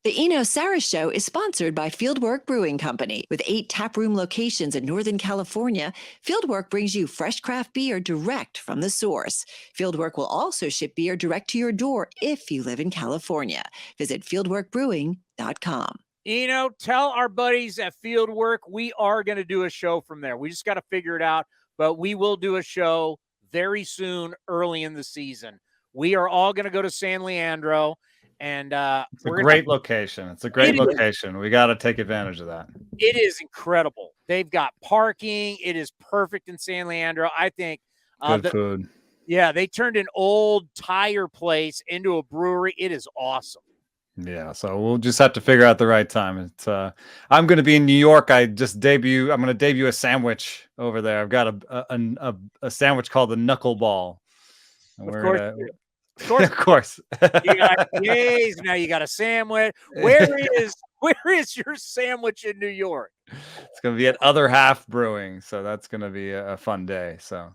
The Eno Sarris Show is sponsored by Fieldwork Brewing Company. With 8 taproom locations in Northern California, Fieldwork brings you fresh craft beer direct from the source. Fieldwork will also ship beer direct to your door if you live in California. Visit fieldworkbrewing.com. Tell our buddies at Fieldwork we are going to do a show from there. We just got to figure it out, but we will do a show very soon, early in the season. We are all going to go to San Leandro. And it's a great location. It's a great location. We got to take advantage of that. It is incredible. They've got parking. It is perfect in San Leandro. I think good food. Yeah, they turned an old tire place into a brewery. It is awesome. Yeah, so we'll just have to figure out the right time. It's I'm going to be in New York. I'm going to debut a sandwich over there. I've got a sandwich called the knuckleball. Of course. You got J's, now you got a sandwich. Where is your sandwich in New York? It's going to be at Other Half Brewing, so that's going to be a fun day. So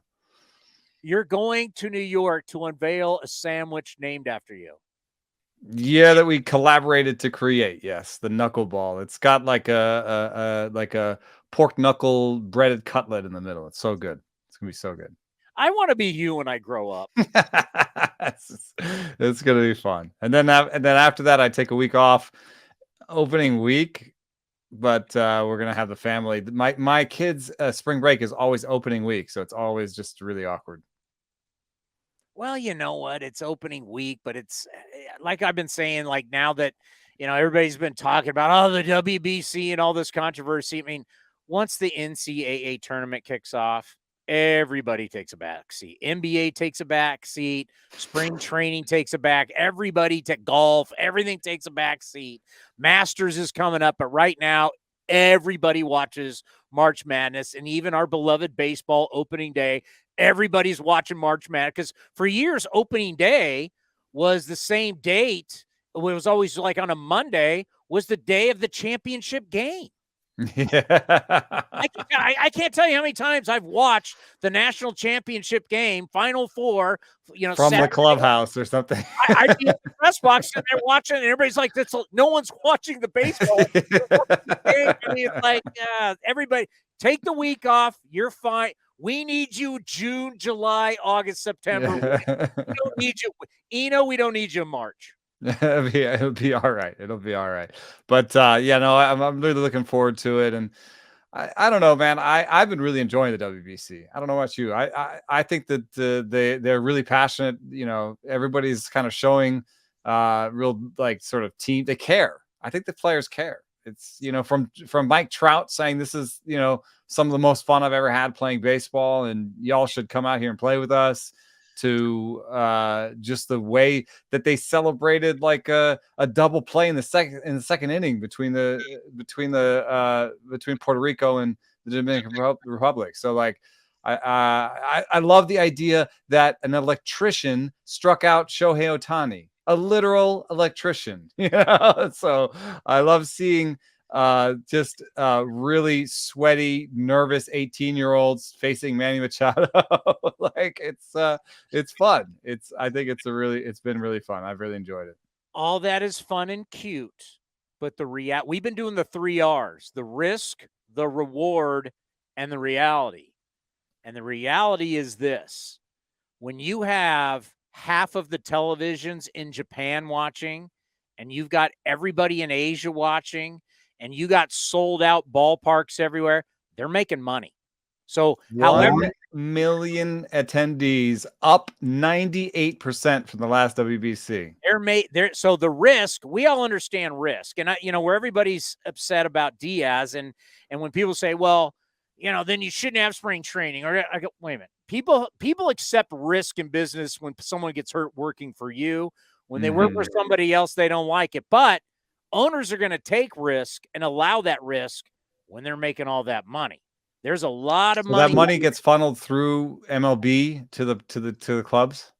you're going to New York to unveil a sandwich named after you. Yeah, that we collaborated to create. Yes, the knuckleball. It's got like a pork knuckle breaded cutlet in the middle. It's so good. It's going to be so good. I want to be you when I grow up. It's gonna be fun, and then after that, I take a week off, opening week. But we're gonna have the family. My kids' spring break is always opening week, so it's always just really awkward. Well, you know what? It's opening week, but it's like I've been saying. Like now that everybody's been talking about the WBC and all this controversy. I mean, once the NCAA tournament kicks off, everybody takes a back seat. NBA takes a back seat. Spring training takes a back. Everybody golf. Everything takes a back seat. Masters is coming up, but right now everybody watches March Madness, and even our beloved baseball opening day. Everybody's watching March Madness because for years opening day was the same date. It was always like on a Monday. Was the day of the championship game. Yeah. I can't tell you how many times I've watched the national championship game, Final Four, from Saturday. The clubhouse or something. I'd be at the press box and they're watching, and everybody's like, no one's watching the baseball. I mean, it's like, everybody take the week off. You're fine. We need you June, July, August, September. We don't need you. Eno, we don't need you in March. It'll be all right. It'll be all right. But I'm really looking forward to it. And I don't know, man. I've been really enjoying the WBC. I don't know about you. I think that they're really passionate. Everybody's kind of showing real like sort of team. They care. I think the players care. It's from Mike Trout saying this is some of the most fun I've ever had playing baseball, and y'all should come out here and play with us. To just the way that they celebrated like a double play in the second inning between Puerto Rico and the Dominican Republic. So like I love the idea that an electrician struck out Shohei Ohtani, a literal electrician. So I love seeing just really sweaty, nervous 18-year-olds facing Manny Machado. Like it's fun. I think it's been really fun. I've really enjoyed it. All that is fun and cute, but we've been doing the 3 R's: the risk, the reward, and the reality. And the reality is this: when you have half of the televisions in Japan watching, and you've got everybody in Asia watching, and you got sold out ballparks everywhere, they're making money. So, 1 million attendees, up 98% from the last WBC. So the risk, we all understand risk, and where everybody's upset about Diaz, and when people say, well, then you shouldn't have spring training, or I go, wait a minute, people accept risk in business when someone gets hurt working for you. When they work for somebody else, they don't like it, but owners are going to take risk and allow that risk when they're making all that money. There's a lot of money. That money gets funneled through MLB to the clubs.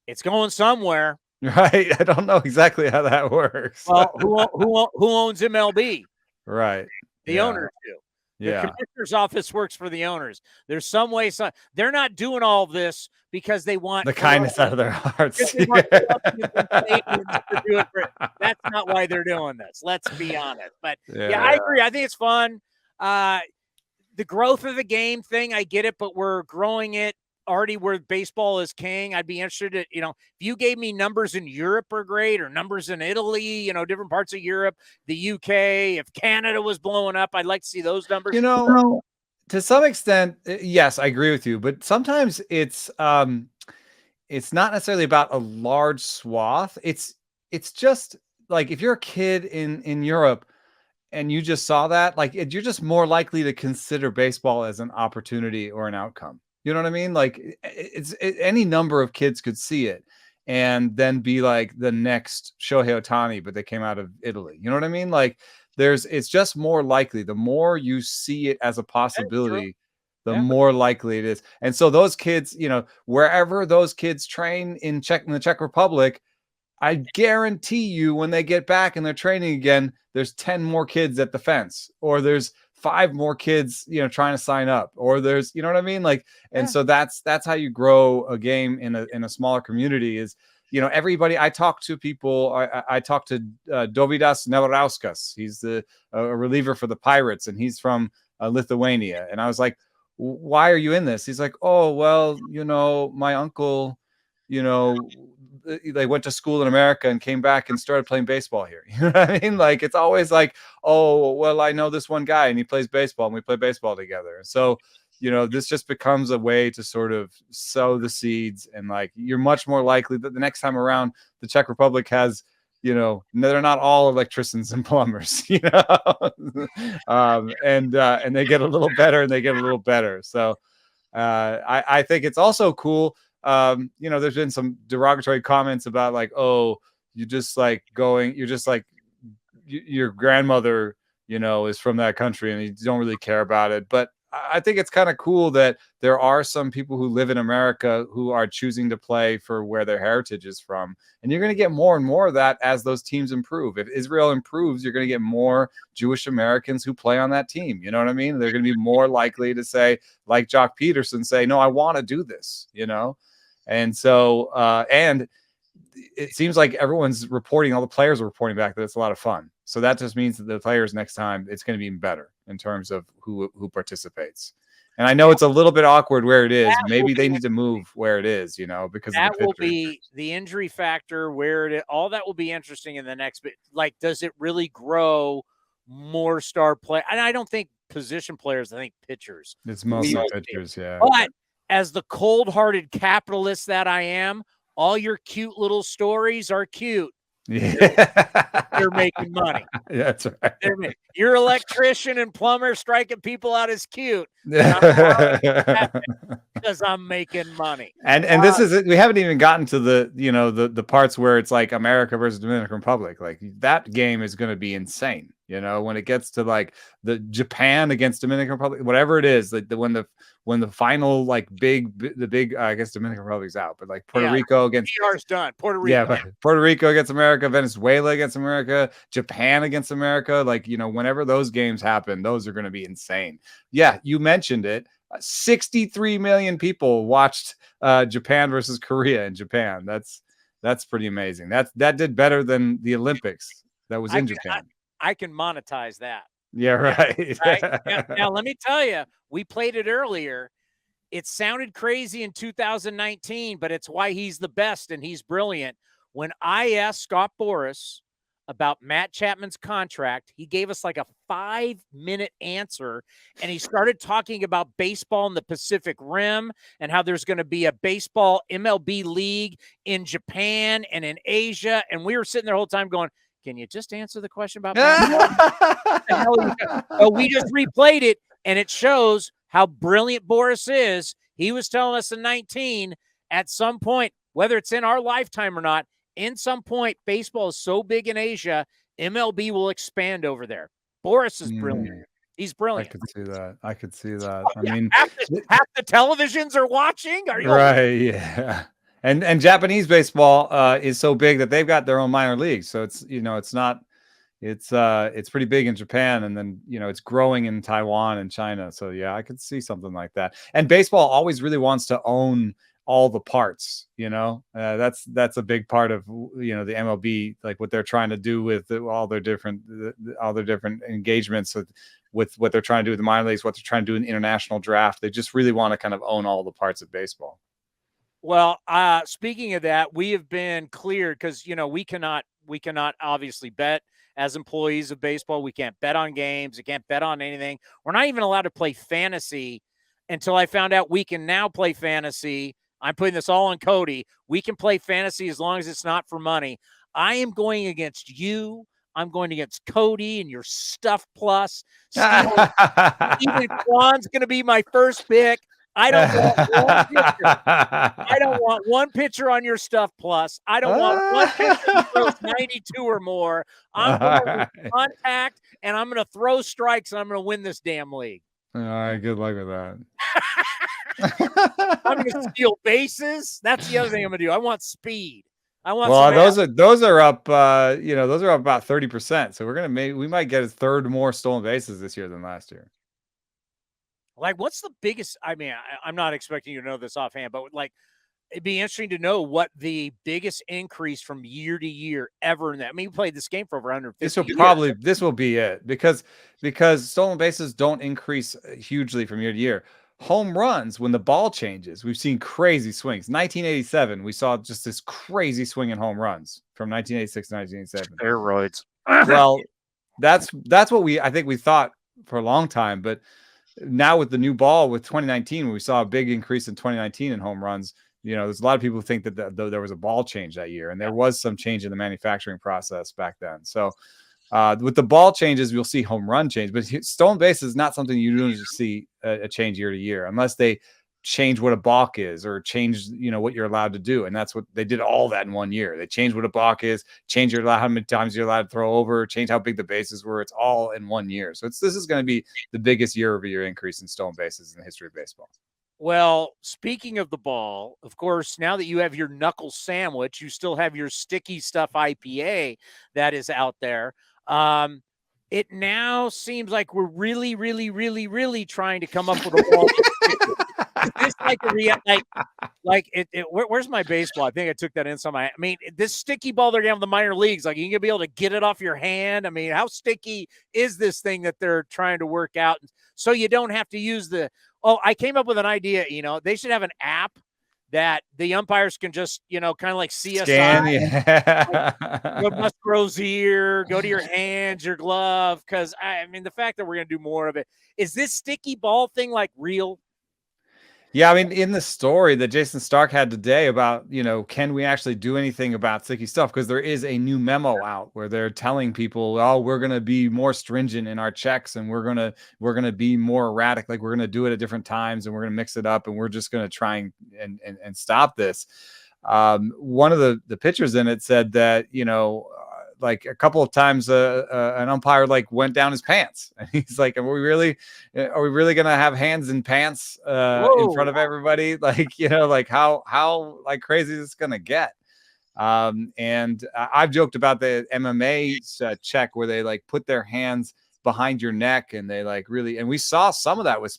It's going somewhere, right? I don't know exactly how that works. Well, who owns MLB? Right. The owners do. The commissioner's office works for the owners. There's some way, they're not doing all this because they want the kindness out of their hearts. They want to do it that's not why they're doing this. Let's be honest. But yeah, I agree. I think it's fun. The growth of the game thing, I get it, but we're growing it already where baseball is king. I'd be interested in, if you gave me numbers in Europe are great, or numbers in Italy, different parts of Europe, the UK, if Canada was blowing up, I'd like to see those numbers. To some extent, yes, I agree with you, but sometimes it's not necessarily about a large swath. It's just like, if you're a kid in Europe and you just saw that, like, you're just more likely to consider baseball as an opportunity or an outcome. You know what I mean? Like, any number of kids could see it and then be like the next Shohei Ohtani, but they came out of Italy. You know what I mean? Like, it's just more likely. The more you see it as a possibility, the more likely it is. And so those kids, wherever those kids train in the Czech Republic, I guarantee you, when they get back and they're training again, there's 10 more kids at the fence, or there's 5 more kids, trying to sign up, or there's, you know what I mean? Like, and so that's how you grow a game in a smaller community. Is, everybody, I talk to people, I talk to Dovydas Neverauskas. He's a reliever for the Pirates, and he's from Lithuania. And I was like, why are you in this? He's like, oh, well, my uncle, they went to school in America and came back and started playing baseball here. You know what I mean? Like, it's always like, oh, well, I know this one guy and he plays baseball and we play baseball together. So, this just becomes a way to sort of sow the seeds, and like, you're much more likely that the next time around the Czech Republic has, they're not all electricians and plumbers, and they get a little better and they get a little better. So I think it's also cool. There's been some derogatory comments about like, oh, you're just like your grandmother, is from that country and you don't really care about it. But I think it's kind of cool that there are some people who live in America who are choosing to play for where their heritage is from. And you're going to get more and more of that as those teams improve. If Israel improves, you're going to get more Jewish Americans who play on that team. You know what I mean? They're going to be more likely to say, like Jock Peterson, say, no, I want to do this, And so, and it seems like everyone's reporting, all the players are reporting back that it's a lot of fun. So that just means that the players next time, it's going to be even better in terms of who participates. And I know it's a little bit awkward where it is. Maybe they need to move where it is, because that will be the injury factor where it, all that will be interesting in the next bit. Like, does it really grow more star play? And I don't think position players, I think pitchers. It's mostly pitchers, yeah. But as the cold-hearted capitalist that I am, all your cute little stories are cute. Yeah. They're making money. Yeah, that's right. Your electrician and plumber striking people out is cute. Because I'm making money. And this is, we haven't even gotten to the parts where it's like America versus Dominican Republic. Like, that game is going to be insane. When it gets to like the Japan against Dominican Republic, whatever it is, like when the final, like the big I guess Dominican Republic's out, but like Puerto Rico against PR's done. Puerto Rico. Yeah, Puerto Rico against America, Venezuela against America, Japan against America. Like, whenever those games happen, those are going to be insane. Yeah, you mentioned it. 63 million people watched Japan versus Korea in Japan. That's pretty amazing. That did better than the Olympics that was in Japan. I can monetize that. Yeah, right. Right? Now, let me tell you, we played it earlier. It sounded crazy in 2019, but it's why he's the best and he's brilliant. When I asked Scott Boras about Matt Chapman's contract, he gave us like a 5-minute answer, and he started talking about baseball in the Pacific Rim and how there's going to be a baseball MLB league in Japan and in Asia. And we were sitting there the whole time going, can you just answer the question about Well, we just replayed it, and it shows how brilliant Boris is. He was telling us in 19, at some point, whether it's in our lifetime or not, in some point, baseball is so big in Asia, MLB will expand over there. Boris is brilliant. He's brilliant. I could see that. Oh, yeah. I mean, half the televisions are watching. Are you right? Yeah. And Japanese baseball is so big that they've got their own minor leagues. So it's, it's not, it's pretty big in Japan, and then it's growing in Taiwan and China. So yeah, I could see something like that. And baseball always really wants to own all the parts. That's a big part of the MLB, like what they're trying to do with all their different engagements with what they're trying to do with the minor leagues, what they're trying to do in the international draft. They just really want to kind of own all the parts of baseball. Well, speaking of that, we have been cleared because we cannot obviously bet as employees of baseball. We can't bet on games. We can't bet on anything. We're not even allowed to play fantasy until I found out we can now play fantasy. I'm putting this all on Cody. We can play fantasy as long as it's not for money. I am going against you. I'm going against Cody and your Stuff Plus. Steven Kwan's going to be my first pick. I don't want one pitcher. I don't want one pitcher on your Stuff Plus. I don't want one pitcher who throws 92 or more. I'm going to contact, and I'm going to throw strikes, and I'm going to win this damn league. All right, good luck with that. I'm going to steal bases. That's the other thing I'm going to do. I want speed. I want. Well, those are up. Those are up about 30%. So we might get a third more stolen bases this year than last year. Like, what's the biggest? I mean, I'm not expecting you to know this offhand, but like, it'd be interesting to know what the biggest increase from year to year ever in that. I mean, we played this game for over 150. This will be it because stolen bases don't increase hugely from year to year. Home runs, when the ball changes, we've seen crazy swings. 1987, we saw just this crazy swing in home runs from 1986 to 1987. Steroids. Well, that's what I think we thought for a long time, but now with the new ball with 2019, when we saw a big increase in 2019 in home runs, there's a lot of people who think that there was a ball change that year, and there was some change in the manufacturing process back then. So with the ball changes, you'll see home run change, but stolen base is not something you usually see a change year to year unless they change what a balk is or change what you're allowed to do. And that's what they did, all that in 1 year. They changed what a balk is, change how many times you're allowed to throw over, change how big the bases were. It's all in 1 year. So this is going to be the biggest year-over-year increase in stolen bases in the history of baseball. Well, speaking of the ball, of course, now that you have your knuckle sandwich, you still have your Sticky Stuff IPA that is out there. It now seems like we're really, really, really, really trying to come up with a ball. Is this where's my baseball? I think I took that in some. I mean, this sticky ball they're down the minor leagues, like, you can be able to get it off your hand. I mean, how sticky is this thing that they're trying to work out? So you don't have to use I came up with an idea. They should have an app that the umpires can just, kind of like CSI. Go Musgrove's here, go to your hands, your glove. Because, I mean, the fact that we're going to do more of it. Is this sticky ball thing, like, real? Yeah, I mean, in the story that Jason Stark had today about, can we actually do anything about sticky stuff? Because there is a new memo out where they're telling people, oh, we're going to be more stringent in our checks, and we're going to be more erratic. Like, we're going to do it at different times, and we're going to mix it up, and we're just going to try and stop this. One of the pictures in it said that, like a couple of times an umpire like went down his pants, and he's like, are we really going to have hands in pants in front of everybody? Like, like how like crazy is this going to get? And I've joked about the MMA check where they like put their hands behind your neck, and they like really, and we saw some of that with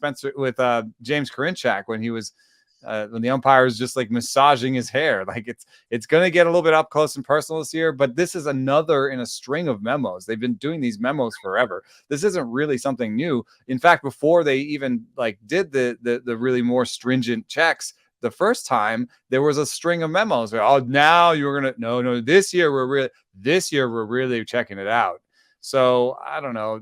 James Karinchak when he was when the umpire is just like massaging his hair. Like, it's going to get a little bit up close and personal this year, but this is another in a string of memos. They've been doing these memos forever. This isn't really something new. In fact, before they even like did the really more stringent checks, the first time there was a string of memos where, oh, now you're going to, no, this year we're really checking it out. So I don't know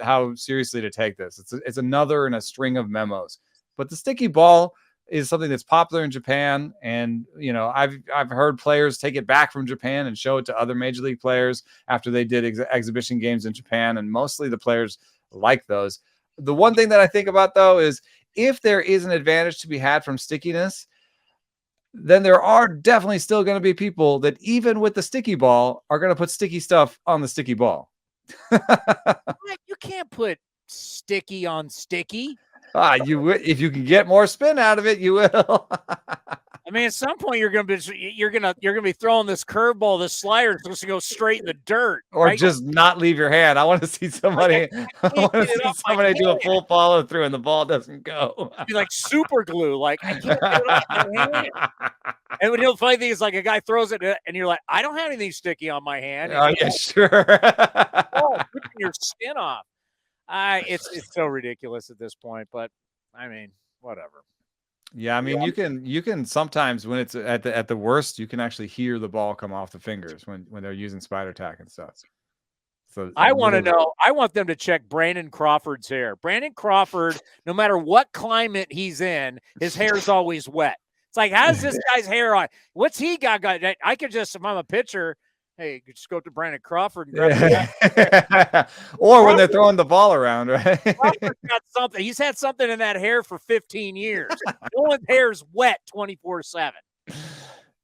how seriously to take this. It's another in a string of memos. But the sticky ball is something that's popular in Japan, and I've heard players take it back from Japan and show it to other major league players after they did exhibition games in Japan, and mostly the players like those. The one thing that I think about, though, is if there is an advantage to be had from stickiness, then there are definitely still going to be people that, even with the sticky ball, are going to put sticky stuff on the sticky ball. You can't put sticky on sticky. If you can get more spin out of it, you will. I mean, at some point you're gonna be throwing this curveball, this slider is supposed to go straight in the dirt, Or right? just not leave your hand. I want to see somebody. I Can't want to get it see off my somebody do a hand. full follow through, and the ball doesn't go. Be like super glue. Like I can't get it off my hand. And the funny thing is, like a guy throws it, and you're like, I don't have anything sticky on my hand. And Oh yeah, sure. ripping your skin off. It's so ridiculous at this point, but I mean, whatever. Yeah, I mean, you can sometimes when it's at the worst, you can actually hear the ball come off the fingers when they're using spider tack and stuff. So I want to know. I want them to check Brandon Crawford's hair. Brandon Crawford, no matter what climate he's in, his hair is always wet. It's like, how's this guy's hair on? What's he got? I could just, if I'm a pitcher, hey, you could just go up to Brandon Crawford and grab or when they're throwing the ball around, right? Crawford's got something. He's had something in that hair for 15 years. No one's hair is wet 24/7.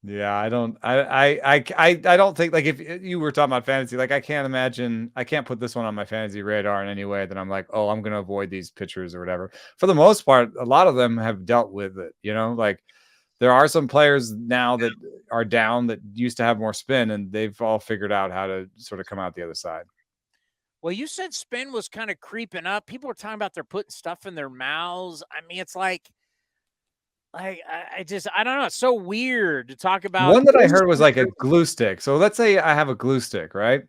Yeah, I don't think, like, if you were talking about fantasy, like I can't put this one on my fantasy radar in any way that I'm like, oh, I'm gonna avoid these pitchers or whatever. For the most part, a lot of them have dealt with it, like there are some players now that are down that used to have more spin, and they've all figured out how to sort of come out the other side. Well, you said spin was kind of creeping up. People are talking about they're putting stuff in their mouths. I mean, it's like I don't know. It's so weird to talk about. One that I heard was like a glue stick. So let's say I have a glue stick, right?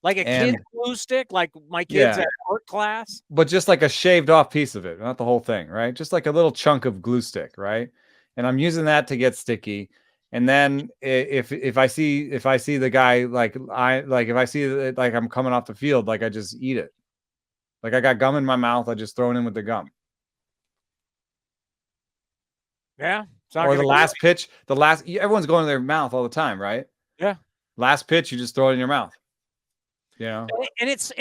Like a kid glue stick, like my kids at art class. But just like a shaved off piece of it, not the whole thing, right? Just like a little chunk of glue stick, right? And I'm using that to get sticky. And then if I see the guy, if I see it, like I'm coming off the field, like I just eat it. Like I got gum in my mouth, I just throw it in with the gum. Yeah. Or the last pitch, everyone's going to their mouth all the time, right? Yeah. Last pitch, you just throw it in your mouth. And it's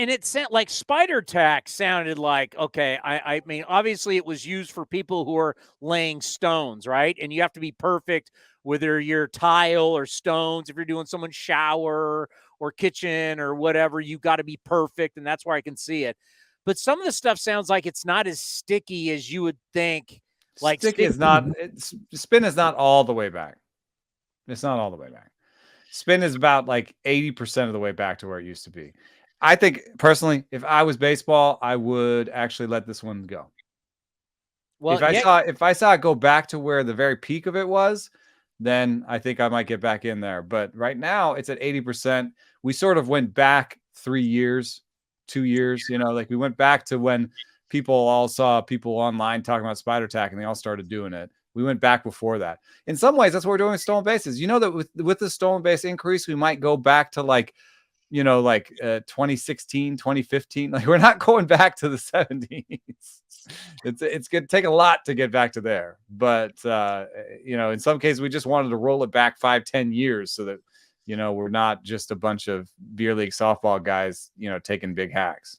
like spider tack sounded like, okay, I mean, obviously it was used for people who are laying stones, right? And you have to be perfect, whether you're tile or stones, if you're doing someone's shower or kitchen or whatever, you got to be perfect. And that's where I can see it. But some of the stuff sounds like it's not as sticky as you would think. Like spin is not all the way back. It's not all the way back. Spin is about like 80% of the way back to where it used to be. I think personally, if I was baseball, I would actually let this one go. Well, if I saw it go back to where the very peak of it was, then I think I might get back in there. But right now it's at 80%. We sort of went back 3 years, 2 years, like we went back to when people all saw people online talking about spider tack and they all started doing it. We went back before that. In some ways, that's what we're doing with stolen bases. That with the stolen base increase, we might go back to 2016, 2015. Like we're not going back to the 70s. It's going to take a lot to get back to there. But, in some cases, we just wanted to roll it back 5-10 years so that, we're not just a bunch of beer league softball guys, taking big hacks.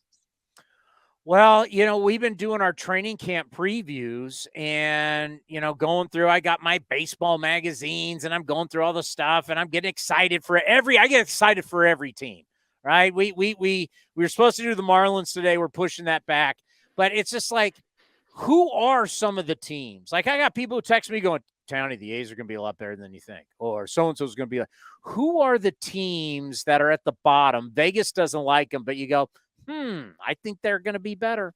Well, we've been doing our training camp previews and, going through, I got my baseball magazines and I'm going through all the stuff and I'm getting excited I get excited for every team, right? We were supposed to do the Marlins today. We're pushing that back, but it's just like, who are some of the teams? Like I got people who text me going, Townie, the A's are going to be a lot better than you think. Or so-and-so is going to be like, who are the teams that are at the bottom? Vegas doesn't like them, but you go, I think they're going to be better.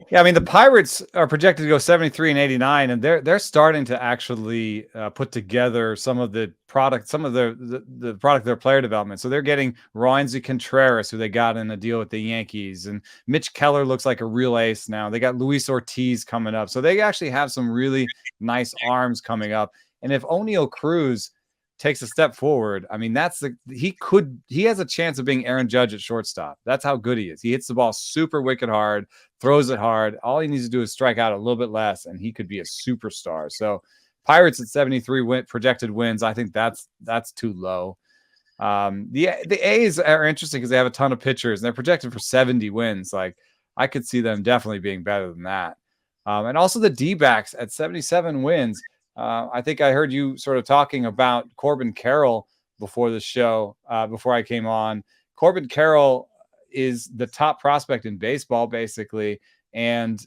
Yeah, I mean the Pirates are projected to go 73 and 89, and they're starting to actually put together some of the product, the product of their player development. So they're getting Roansy Contreras, who they got in a deal with the Yankees, and Mitch Keller looks like a real ace now. They got Luis Ortiz coming up, so they actually have some really nice arms coming up. And if O'Neal Cruz takes a step forward, I mean, he has a chance of being Aaron Judge at shortstop. That's how good he is. He hits the ball super wicked hard, throws it hard. All he needs to do is strike out a little bit less, and he could be a superstar. So Pirates at 73 projected wins. I think that's too low. The A's are interesting because they have a ton of pitchers, and they're projected for 70 wins. Like I could see them definitely being better than that. And also the D-backs at 77 wins. I think I heard you sort of talking about Corbin Carroll before the show, before I came on. Corbin Carroll is the top prospect in baseball, basically. And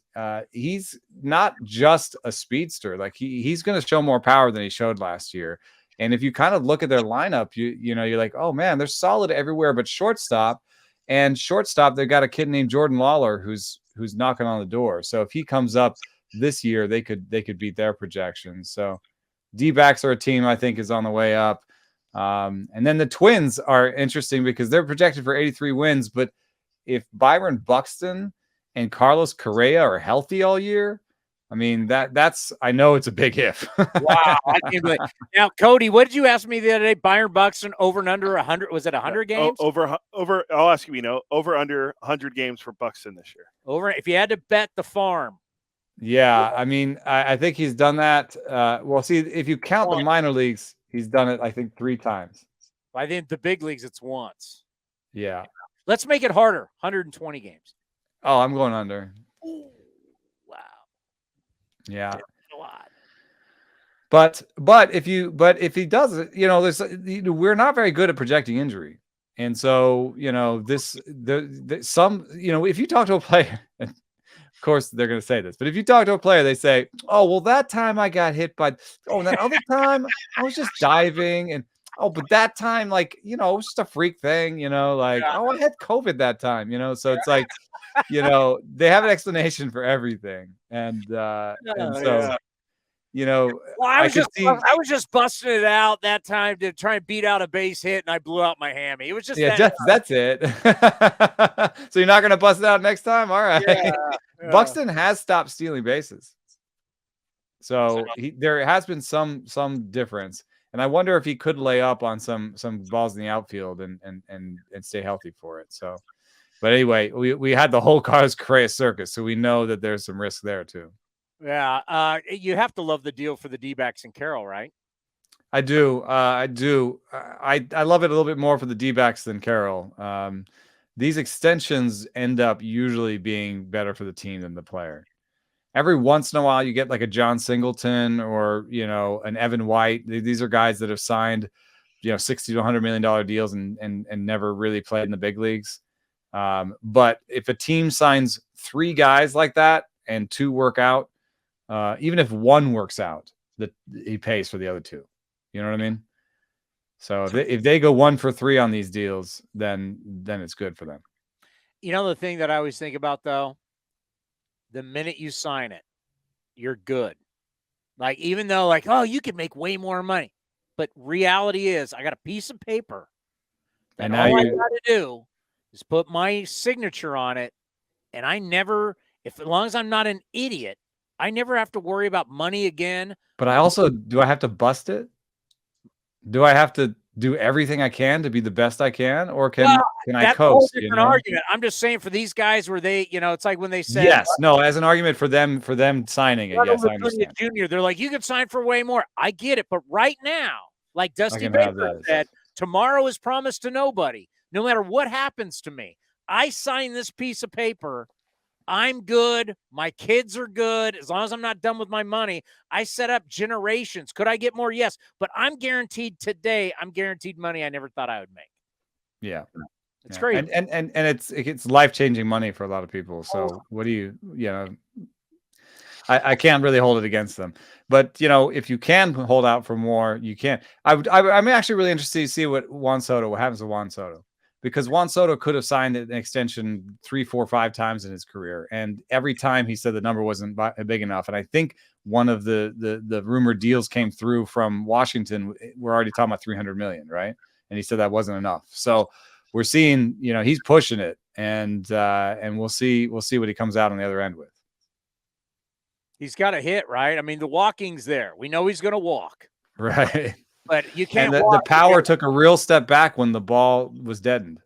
he's not just a speedster. Like he's going to show more power than he showed last year. And if you kind of look at their lineup, you're like, oh man, they're solid everywhere but shortstop. And shortstop, they've got a kid named Jordan Lawler who's knocking on the door. So if he comes up this year, they could beat their projections. So D-backs are a team I think is on the way up. And then the Twins are interesting because they're projected for 83 wins. But if Byron Buxton and Carlos Correa are healthy all year, I mean, that's I know it's a big if. Wow. I can't believe. Now, Cody, what did you ask me the other day? Byron Buxton over and under 100? Was it 100 games? Over. I'll ask you, over under 100 games for Buxton this year. Over. If you had to bet the farm. Yeah, I mean, I think he's done that. Well, see, if you count the minor leagues, he's done it, I think, 3 times. I think the big leagues, it's once. Yeah. Let's make it harder. 120 games. Oh, I'm going under. Ooh, wow. Yeah. That's a lot. But if he does it, we're not very good at projecting injury. And so, if you talk to a player, of course they're going to say this, but if you talk to a player, they say, oh, well, that time I got hit by, and that other time I was just diving, and but that time, it was just a freak thing, I had COVID that time, so it's like, they have an explanation for everything. And so, well, I was just busting it out that time to try and beat out a base hit, and I blew out my hammy. It was just that's it. So you're not going to bust it out next time? All right. Yeah. Buxton has stopped stealing bases. So there has been some difference. And I wonder if he could lay up on some balls in the outfield and stay healthy for it. So, but anyway, we had the whole Carlos Correa circus, so we know that there's some risk there too. Yeah, you have to love the deal for the D-backs and Carroll, right? I do. I love it a little bit more for the D-backs than Carroll. These extensions end up usually being better for the team than the player. Every once in a while, you get like a John Singleton or an Evan White. These are guys that have signed, $60 to $100 million deals and never really played in the big leagues. But if a team signs 3 guys like that and 2 work out, even if 1 works out, that he pays for the other 2. You know what I mean? So if they go 1 for 3 on these deals, then it's good for them. The thing that I always think about though, the minute you sign it, you're good. Like, even though you could make way more money, but reality is I got a piece of paper and all I got to do is put my signature on it. And as long as I'm not an idiot, I never have to worry about money again. But do I have to bust it? Do I have to do everything I can to be the best I can, or can I coast? That's a whole different argument. I'm just saying for these guys where they, it's like when they say as an argument for them signing it. Yes, I understand. Junior, they're like, you could sign for way more. I get it, but right now, like Dusty Baker said, tomorrow is promised to nobody. No matter what happens to me, I sign this piece of paper. I'm good. My kids are good. As long as I'm not done with my money, I set up generations. Could I get more? Yes. But I'm guaranteed today. I'm guaranteed money I never thought I would make. Yeah. It's crazy. And it's life-changing money for a lot of people. So what do I can't really hold it against them. But, if you can hold out for more, you can. I'm actually really interested to see what happens with Juan Soto. Because Juan Soto could have signed an extension 3, 4, 5 times in his career. And every time he said the number wasn't big enough. And I think one of the rumored deals came through from Washington. We're already talking about $300 million, right? And he said that wasn't enough. So we're seeing, he's pushing it. And we'll see what he comes out on the other end with. He's got a hit, right? I mean, the walking's there. We know he's going to walk. Right. But you can't. And the power took a real step back when the ball was deadened,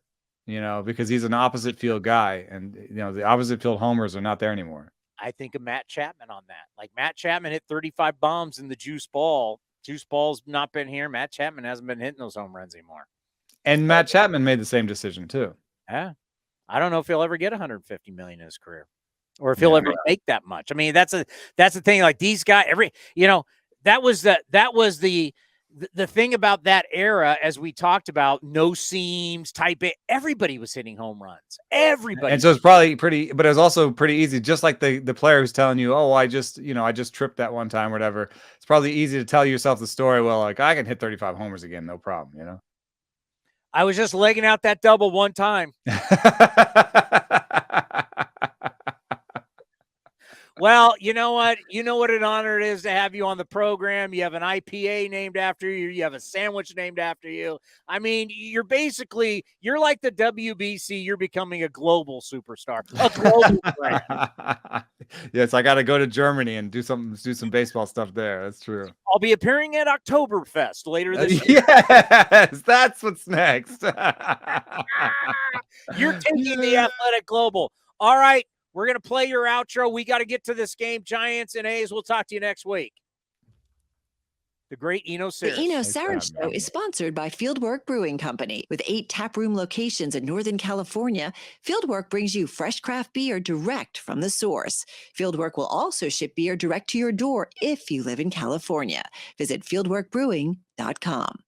because he's an opposite field guy, and the opposite field homers are not there anymore. I think of Matt Chapman on that. Like, Matt Chapman hit 35 bombs in the juice ball. Juice ball's not been here. Matt Chapman hasn't been hitting those home runs anymore. And Matt Chapman made the same decision too. Yeah, I don't know if he'll ever get 150 million in his career, or if he'll ever make that much. I mean, that's the thing. Like, these guys, that was the the thing about that era, as we talked about, no seams, type it, everybody was hitting home runs. Everybody. And so it's probably pretty, but it was also pretty easy. Just like the player who's telling you, oh, I just tripped that one time, or whatever. It's probably easy to tell yourself the story. Well, like, I can hit 35 homers again, no problem. You know, I was just legging out that double one time. Well, you know what? You know what an honor it is to have you on the program. You have an IPA named after you. You have a sandwich named after you. I mean, you're like the WBC. You're becoming a global superstar, a global brand. Yes, I got to go to Germany and do some baseball stuff there. That's true. I'll be appearing at Oktoberfest later this year. Yes, that's what's next. You're taking the Athletic Global. All right. We're going to play your outro. We got to get to this game. Giants and A's. We'll talk to you next week. The great Eno Sarris. The Eno Sarris Show is sponsored by Fieldwork Brewing Company. With 8 taproom locations in Northern California, Fieldwork brings you fresh craft beer direct from the source. Fieldwork will also ship beer direct to your door if you live in California. Visit fieldworkbrewing.com.